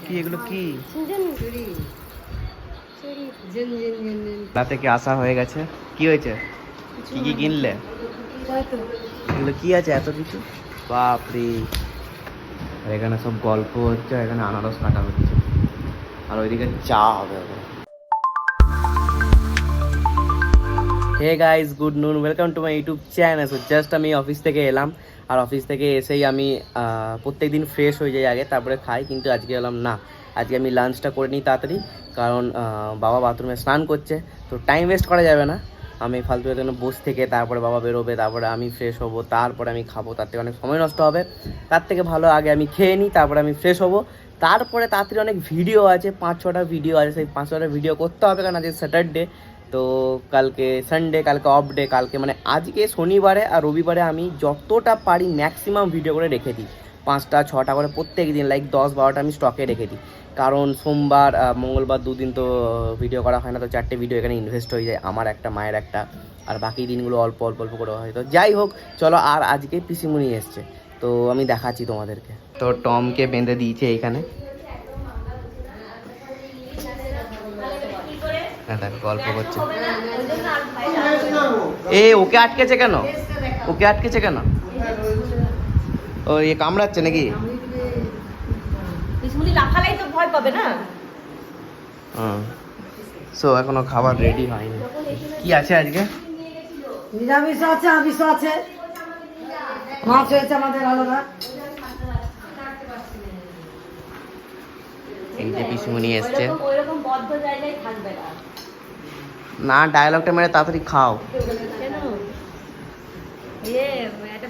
কি এগুলো কি রাতে কি আসা হয়ে গেছে? কি হয়েছে? কি কি কিনলে? এগুলো কি আছে এত কিছু? বাপরে! আর এখানে সব গল্প হচ্ছে, এখানে আনারস কাটা হচ্ছে, আর ওইদিকে চা হবে। Hey guys, good noon, welcome to my YouTube channel. So just আমি অফিস থেকে এলাম, আর অফিস থেকে এসেই আমি প্রত্যেক দিন ফ্রেশ হয়ে যাই আগে, তারপরে খাই। কিন্তু আজকে এলাম না, আজকে আমি লাঞ্চটা করে নিই তাড়াতাড়ি, কারণ বাবা বাথরুমে স্নান করছে, তো টাইম ওয়েস্ট করা যাবে না। আমি ফালতু এখানে বসে থেকে তারপরে বাবা বেরোবে, তারপরে আমি ফ্রেশ হবো, তারপরে আমি খাবো, তার থেকে অনেক সময় নষ্ট হবে। তার থেকে ভালো আগে আমি খেয়ে নিই, তারপরে আমি ফ্রেশ হবো, তারপরে তাড়াতাড়ি অনেক ভিডিও আছে, 5-6টা ভিডিও আছে, সেই 5-6টা ভিডিও করতে হবে, কারণ আজকে স্যাটারডে, তো কালকে সানডে, কালকে অফ ডে, কালকে মানে আজকে শনিবারে আর রবিবারে আমি যতটা পারি ম্যাক্সিমাম ভিডিও করে রেখে দিই, 5টা 6টা করে প্রত্যেক দিন, লাইক 10-12টা আমি স্টকে রেখে দিই, কারণ সোমবার মঙ্গলবার দুদিন তো ভিডিও করা হয় না, তো 4টে ভিডিও এখানে ইনভেস্ট হয়ে যায়, আমার একটা, মায়ের একটা, আর বাকি দিনগুলো অল্প অল্প অল্প করে হয়। তো যাই হোক, চলো। আর আজকে পিসিমণি এসছে, তো আমি দেখাচ্ছি তোমাদেরকে। তো টমকে বেঁধে দিয়েছে এইখানে, গল্প করছে। এ ওকে আটকেছে কেন? ওকে আটকেছে কেন? ও এ কামড়াচ্ছে নাকি? সো এখনো খাবার রেডি হয়নি। কি আছে আজকে? নিরামিষ আছে, আমিষ আছে, মাছ হয়েছে আমাদের আলাদা। এই যে পিসুমণি এসছে। না, ডায়লগটা মেরে তাড়াতাড়ি খাও।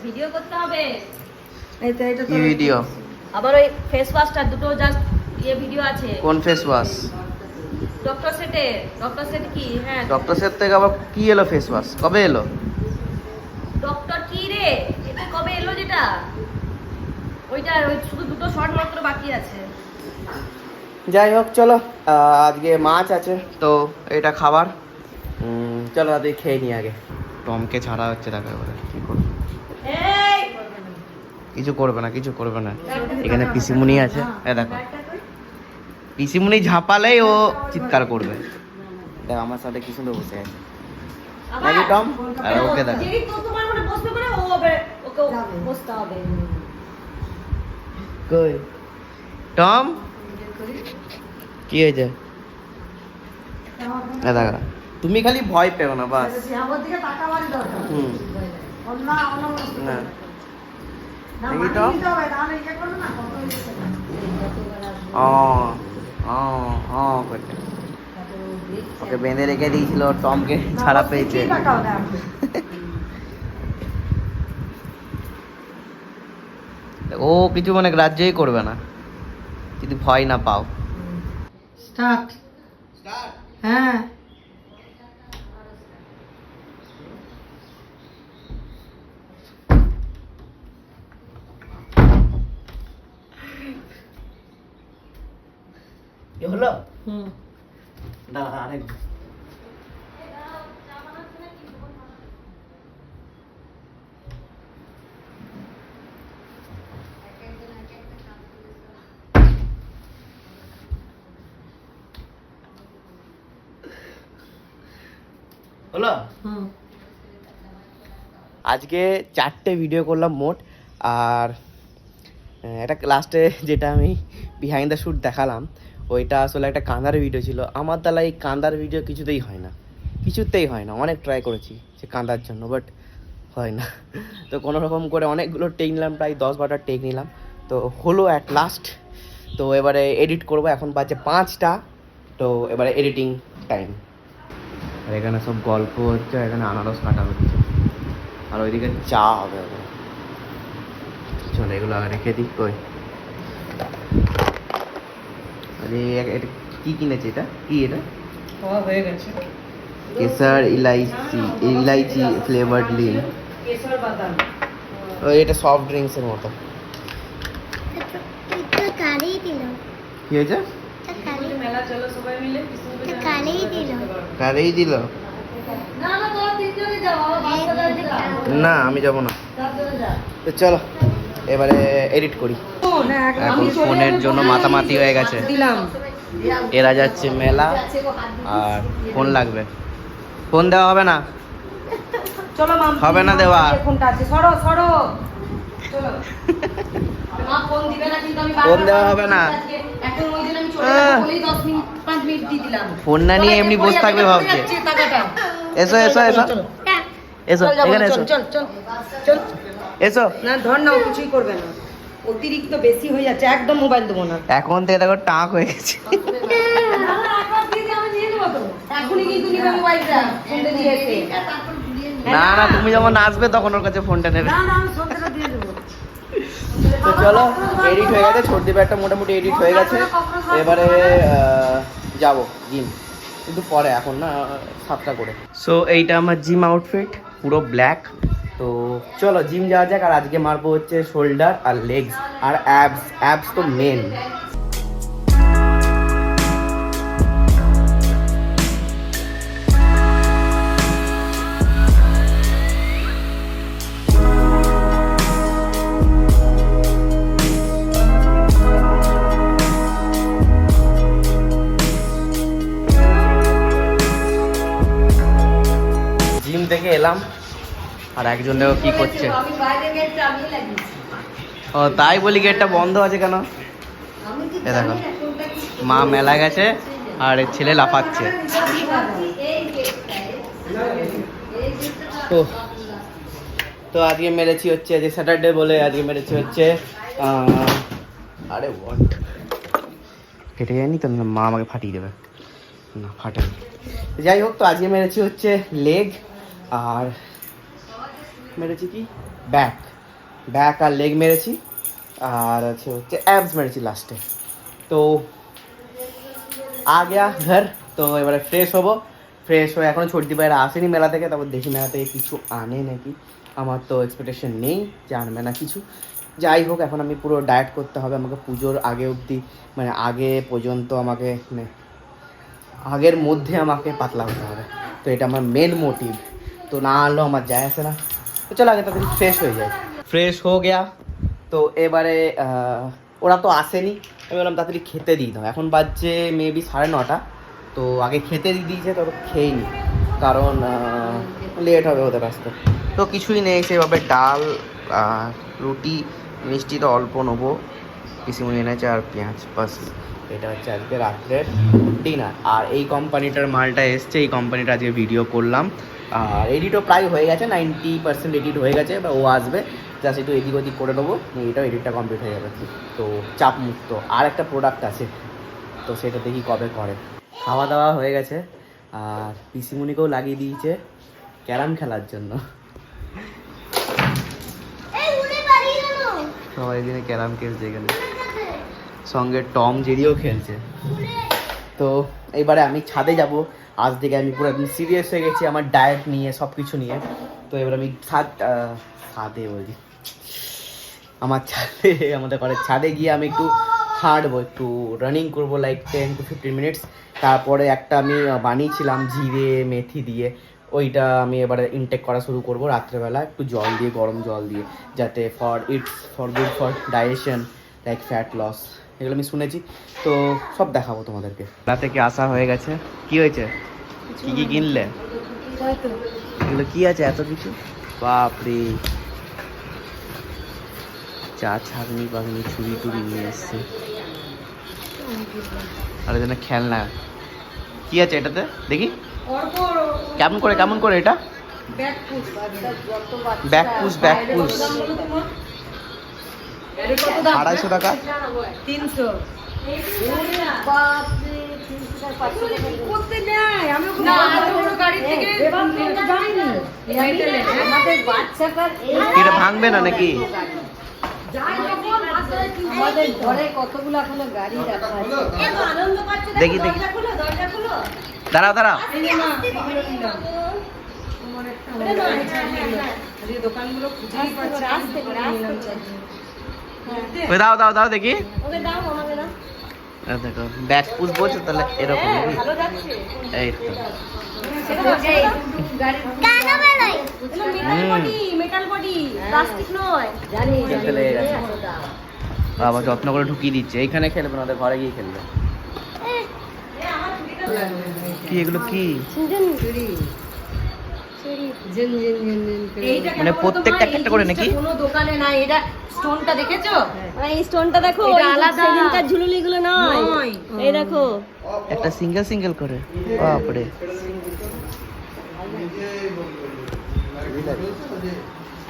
ভিডিও করতে হবে। কি ভিডিও? আবার ওই ফেস ওয়াশটা দুটো জাস্ট ভিডিও আছে। কোন ফেস ওয়াশ? ডক্টর সেট কি? হ্যাঁ, ডক্টর সেট থেকে আবার কি এলো ফেস ওয়াশ? কবে এলো? ডক্টর কি রে, এটা কবে এলো? যেটা ওইটা, ওই শুধু দুটো শর্ট মাত্র বাকি আছে। যাই হোক, চলো। আজকে মাছ আছে, তো এটা খাবার। চলো তাদের খেয়ে নিই আগে। টমকে ছাড়া হচ্ছে, দেখো এবারে কি করবে। কিছু করবে না, কিছু করবে না। এখানে পিসিমুনি আছে, দেখো পিসিমুনি ঝাঁপালেই ও চিৎকার করবে। দেখো আমার সাথে কি সুন্দর বসে আছে নাকি টম? আর ওকে দেখো, কই টম? কি হয়েছে? দেখো, তুমি খালি ভয় পেও না, বাস। না দেখি টম। ওকে বেঁধে রেখে দিয়েছিল, টমকে ছাড়া পেয়েছে। ও কিছু মানে গ্রাহ্যই করবে না যদি ভয় না পাও। স্টার্ট। হ্যাঁ, কি হলো? দাঁড়া, আরেক হলো। আজকে 4টে ভিডিও করলাম মোট, আর এটা লাস্টে যেটা আমি বিহাইন্ড দ্য শুট দেখালাম, ওইটা আসলে একটা কাঁদার ভিডিও ছিল। আমার দ্বারা এই কাঁদার ভিডিও কিছুতেই হয় না। অনেক ট্রাই করেছি সে কাঁদার জন্য, বাট হয় না। তো কোনো রকম করে অনেকগুলো টেক নিলাম, প্রায় 10-12টা টেক নিলাম, তো হলো অ্যাট লাস্ট। তো এবারে এডিট করবো, এখন বাজে 5টা, তো এবারে এডিটিং টাইম। আর এখানে সব গল্প হচ্ছে, এখানে আনারস কাটা হচ্ছে, আর ওইদিকে চা হবে। চলো এগুলো আগে রেখে দিই। কই আরে এটা কি কিনেছে? এটা কি? এটা হয়ে গেছে। কেসার ইলাইচি ফ্লেভারড লিন। কেশর বাদাম। এটা সফট ড্রিঙ্কসের মতো। কি হয়েছে? মেলা চলো সবাই মিলে। কারেই দিল? না, আমি যাবো না। তো চলো এবারে এডিট করি। এখন ফোনের জন্য মাতামাতি হয়ে গেছে। দিলাম এরা যাচ্ছে মেলা আর ফোন লাগবে। ফোন দেওয়া হবে না, চলো মাম হবে না দেওয়া। ফোনটা আছে সরো সরো চলো মা ফোন দিবে না কিন্তু আমি ফোন দেওয়া হবে না। এখন ওই দিন আমি চলে যাব বলেই 10 মিনিট 5 মিনিট দিয়ে দিলাম। ফোন না নিয়ে এমনি বসে থাকবে ভাবছে। টাকাটা এসো এসো এসো এসো এখানে এসো চল চল চল এসো। না ধর না ও কিছুই করবে না, অতিরিক্ত বেশি হয়ে যাচ্ছে, একদম মোবাইল দেবো না। এখন থেকে দেখো টাক হয়ে গেছে। এখনই কিন্তু নিবে মোবাইলটা ফোনটা দিয়ে এসে। না না তুমি যখন আসবে তখন ওর কাছে ফোনটা নেবে। না না আমি ফোনটা দিয়ে দেবো। তো চলো এডিট হয়ে গেছে, ছোট দিবে একটা মোটামুটি এডিট হয়ে গেছে। এবারে যাব জিম, কিন্তু পরে এখন না 7টা করে। সো এইটা আমার জিম আউটফিট পুরো ব্ল্যাক। তো চলো জিম যাওয়া যাক। আর আজকে মারবো হচ্ছে শোল্ডার আর লেগস আর অ্যাবস। অ্যাবস তো মেন। জিম থেকে এলাম আর একজন দেখো কি করছে। আমি বাইরে গেটটা আমি লাগিয়েছি। ও তাই বলি গেটটা বন্ধ আছে কেন? আমি কি এ দেখো জানি না কোনটা কি মা মেলা গেছে আর এর ছেলে লাফাচ্ছে। এই গেটটা তো তো আজকে মেরেছি হচ্ছে যে স্যাটারডে বলে আজকে মেরেছি হচ্ছে আরে ওয়াট কেটে যায়নি তো? না, মা আমাকে ফাটিয়ে দেবে। না ফাটেনি। যাই হোক, তো আজকে মেরেছি হচ্ছে লেগ আর মেরেছি কি ব্যাক আর লেগ মেরেছি আর হচ্ছে অ্যাবস মেরেছি লাস্টে। তো গিয়া ঘর। তো এবারে ফ্রেশ হবো, ফ্রেশ হয়ে এখনও ছোটদি বাইরে আসেনি মেলা থেকে, তারপর দেখি মেলা থেকে কিছু আনে নাকি। আমার তো এক্সপেকটেশন নেই যে আনবে না কিছু। যাই হোক, এখন আমি পুরো ডায়েট করতে হবে আমাকে পুজোর আগে অবধি, মানে আগে পর্যন্ত আমাকে মানে আগের মধ্যে আমাকে পাতলা হতে হবে। তো এটা আমার মেন মোটিভ। তো না আনলেও আমার যায় আসে না। তো চলো আগে তাড়াতাড়ি ফ্রেশ হয়ে যায়। ফ্রেশ হয়ে গেয়া তো এবারে ওরা তো আসেনি, আমি বললাম তাড়াতাড়ি খেতে দিই দাও। এখন বাজছে মেবি 9:30। তো আগে খেতে দিয়ে দিয়েছে, তো খেয়ে নি, কারণ লেট হবে ওদের আসতে। তো কিছুই নেই সেভাবে, ডাল রুটি মিষ্টি তো অল্প নেবো, পিসিমুনি এনেছে আর পেঁয়াজ, বাস। এটা হচ্ছে আজকে রাত্রের ডিনার। আর এই কোম্পানিটার মালটা এসছে, এই কোম্পানিটা আজকে ভিডিও করলাম। আর এডিটও প্রায় হয়ে গেছে, 90% এডিট হয়ে গেছে। বা ও আসবে জাস্ট একটু এদিক ওদিক করে দেবো, এটাও এডিটটা কমপ্লিট হয়ে যাবে। তো চাপ মুক্ত। আর একটা প্রোডাক্ট আছে, তো সেটা দেখি কবে করে। খাওয়া দাওয়া হয়ে গেছে আর পিসিমুনিকেও লাগিয়ে দিয়েছে ক্যারাম খেলার জন্য। সবাই দিনে ক্যারাম খেলছে এখানে, সঙ্গে টম জেরিও খেলছে। তো এইবারে আমি ছাদে যাব। আজ থেকে আমি পুরো একদম সিরিয়াস হয়ে গেছি আমার ডায়েট নিয়ে, সব কিছু নিয়ে। তো এবার আমি ছাদে বলি আমার ছাদে, আমাদের ঘরের ছাদে গিয়ে আমি একটু হাঁটবো, একটু রানিং করবো, লাইক 10 to 15 মিনিটস। তারপরে একটা আমি বানিয়েছিলাম জিরে মেথি দিয়ে, ওইটা আমি এবারে ইনটেক করা শুরু করবো রাত্রেবেলা, একটু জল দিয়ে, গরম জল দিয়ে, যাতে for good for digestion, like fat loss, এগুলো আমি শুনেছি। তো সব দেখাবো তোমাদেরকে। রাত থেকে আসা হয়ে গেছে। কি হয়েছে? কি কি কিনলে? এগুলো কি আছে এত কিছু? বাপরে, চা ছাগনি পাগনি ছুরি টুরি নিয়ে এসছে। আর এখানে খেলনা কি আছে এটাতে দেখি, কেমন করে এটা? ব্যাক পুশ 250 টাকা। 300 এটা ভাঙবে না নাকি? আমাদের ঘরে কতগুলো এখনো গাড়ি রাখা আছে। দেখি দাঁড়াও দোকানগুলো খুঁজেই দাও দেখি। দেখো ব্যাক পুশ বলছো তাহলে এরকম নাকি? এই তো মেটাল বডি প্লাস্টিক নয়, জানি দেখতে লেগে গেছে। বাবা যত্ন করে ঢুকিয়ে দিচ্ছে, এইখানে খেলবে না, ওদের ঘরে গিয়ে খেলবে। কি এগুলো কি? এইটা কেন মানে বলো তো প্রত্যেকটা মা, এই একটা করে জিনিসটা নাকি? কোনো দোকানে নাই। এটা স্টোনটা দেখেছো? মানে এই স্টোনটা দেখো, এটা ওই আলাদা। সেদিনকার ঝুলুলিগুলো নয়। নয়। এই দেখো, একটা সিঙ্গেল সিঙ্গেল করে, বাপরে।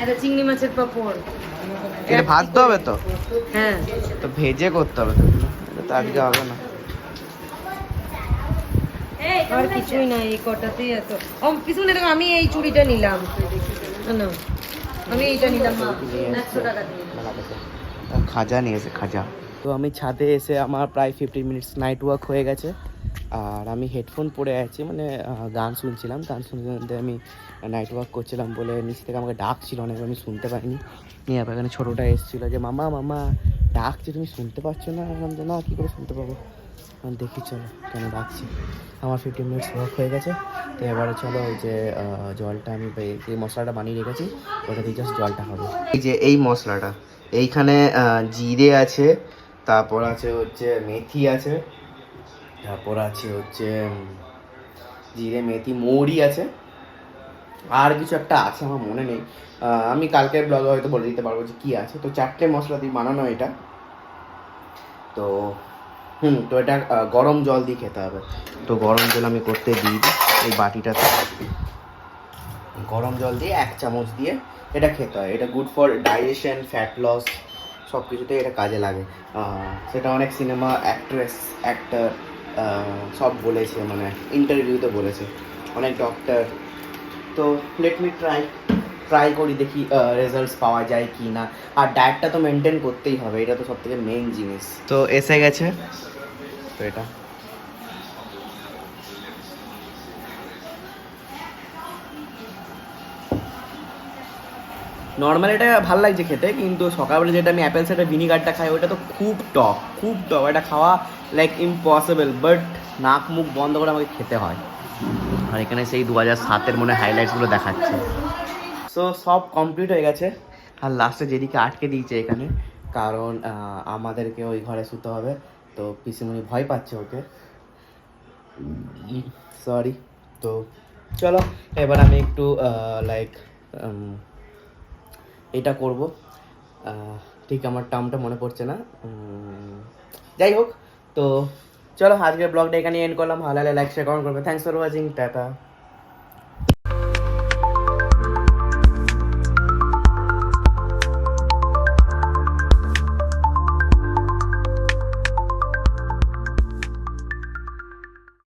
এটা চিংড়ি মাছের পাপড়। এটা ভাজতে হবে তো? হ্যাঁ, তো ভেজে করতে হবে তো, এটা তো আজকে হবে না। আর কিছুই নাই এই কটাতেই এত। পিছনে দেখো, আমি এই চুড়িটা নিলাম। না, আমি এইটা নিলাম মা, 100 টাকা দিয়ে। খাজা নিয়েছে, খাজা। তো আমি ছাদে এসে আমার প্রায় 15 মিনিটস নাইট ওয়াক হয়ে গেছে, আর আমি হেডফোন পরে আছি, মানে গান শুনছিলাম। গান শুনতে শুনতে আমি নাইট ওয়াক করছিলাম বলে নিচ থেকে আমাকে ডাকছিল অনেক, আমি শুনতে পাইনি। নিয়ে আবার এখানে ছোটোটা এসেছিলো যে মামা মামা ডাকছে, তুমি শুনতে পাচ্ছ না? আমি যে না, কী করে শুনতে পাবো, আমি দেখি চলো কেন ডাকছি। আমার 15 মিনিটস ওয়াক হয়ে গেছে, তো এবারে চলো ওই যে জলটা আমি যে মশলাটা বানিয়ে রেখেছি ওটা দিয়ে জাস্ট জলটা খাবো। এই যে এই মশলাটা, এইখানে জিরে আছে, তারপর আছে হচ্ছে মেথি আছে, তারপর আছে হচ্ছে জিরে মেথি মৌরি আছে, আর কিছু একটা আছে আমার মনে নেই। আমি কালকের ব্লগে হয়তো বলে দিতে পারবো যে কী আছে। তো 4টে মশলা দিয়ে বানানো এটা। তো তো এটা গরম জল দিয়ে খেতে হবে। তো গরম জল আমি করতে দিই এই বাটিটাতে, গরম জল দিয়ে 1 চামচ দিয়ে এটা খেতে হয়। এটা good for digestion, fat loss, সব কিছুতেই এটা কাজে লাগে। সেটা অনেক সিনেমা অ্যাক্ট্রেস, অ্যাক্টর সব বলেছে, মানে ইন্টারভিউতে বলেছে অনেক ডক্টর। তো লেট মি ট্রাই করি, দেখি রেজাল্টস পাওয়া যায় কি না। আর ডায়েটটা তো মেনটেন করতেই হবে, এটা তো সব থেকে মেইন জিনিস। তো এসে গেছে, তো এটা নর্মাল, এটা ভালো লাগছে খেতে, কিন্তু সকালবেলা যেটা আমি অ্যাপেল সাইডার ভিনিগারটা খাই ওটা তো খুব টক, খুব টক। এটা খাওয়া লাইক ইম্পসিবল, বাট নাক মুখ বন্ধ করে আমাকে খেতে হয়। আর এখানে সেই 2007-এর মনে হাইলাইটসগুলো দেখাচ্ছে। সো সব কমপ্লিট হয়ে গেছে, আর লাস্টে যেদিকে আটকে দিয়েছে এখানে, কারণ আমাদেরকে ওই ঘরে শুতে হবে। তো পিসিমণি ভয় পাচ্ছে ওকে, সরি। তো চলো এবার আমি একটু লাইক এটা করব, ঠিক আমার টার্মটা মনে পড়ছে না। যাই হোক, তো চলো আজকের ব্লগটা এখানে এন্ড করলাম। ভালো লাগলে লাইক শেয়ার কমেন্ট করবে। Thanks for watching, tata.